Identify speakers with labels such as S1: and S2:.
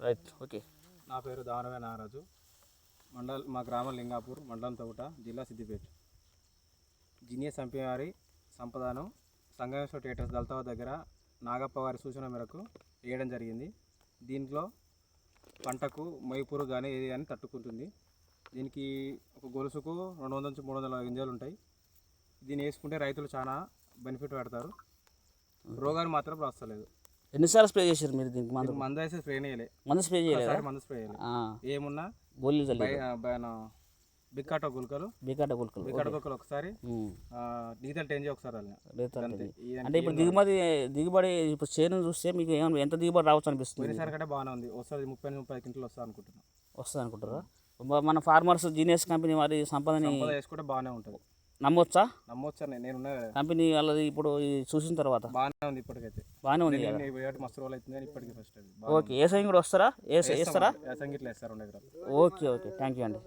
S1: Right, okay.
S2: నా పేరు దానవే నాగరాజు. మా గ్రామం లింగాపూర్, మండలం తౌట, జిల్లా సిద్దిపేట. జీనియస్ ఎంపీ వారి సంపదను సంగమేశ్వర థియేటర్స్ దళితాబాద్ దగ్గర నాగప్ప వారి సూచన మేరకు వేయడం జరిగింది. దీంట్లో పంటకు మైపురు కానీ ఏది కానీ తట్టుకుంటుంది. దీనికి ఒక గొలుసుకు 200 నుంచి 300 గింజలు ఉంటాయి. దీన్ని వేసుకుంటే రైతులు చాలా బెనిఫిట్ పెడతారు. రోగాలు మాత్రం వస్తలేదు.
S1: ఎన్నిసార్లు స్ప్రే చేశారు మీరు దీనికి?
S2: మందు వేస్తే స్ప్రే చేయలే.
S1: మందు స్ప్రే చేయలేదు.
S2: మందు స్ప్రే చేయలేదు. ఏమున్నా
S1: గోళీలు
S2: బిక్కాటో గుల్కలు ఒకసారి, డిజిటల్ టెంజీ ఒకసారి.
S1: అంటే ఇప్పుడు దిగుబడి ఇప్పుడు చేను చూస్తే మీకు ఏమైనా ఎంత దిగుబడి రావచ్చు అనిపిస్తుంది?
S2: పోయినసారి కంటే బాగానే ఉంది. వస్తుంది 30-35 క్వింటలు వస్తుంది అనుకుంటున్నారా? మన ఫార్మర్స్ జీనియస్ కంపెనీ వారి సంపదని వేసుకుంటే బాగానే ఉంటుంది. నమ్మొచ్చా? నేను
S1: కంపెనీ వాళ్ళది ఇప్పుడు చూసిన తర్వాత
S2: బాగానే ఉంది. ఇప్పటికైతే
S1: బాగానే ఉంది.
S2: మస్తు రోజులు అవుతుంది కానీ ఇప్పటికీ ఫస్ట్.
S1: ఓకే, ఏ సంగీతం కూడా వస్తారా? వేస్తారా?
S2: సంగీతం వేస్తారు.
S1: ఓకే, థ్యాంక్ యూ అండి.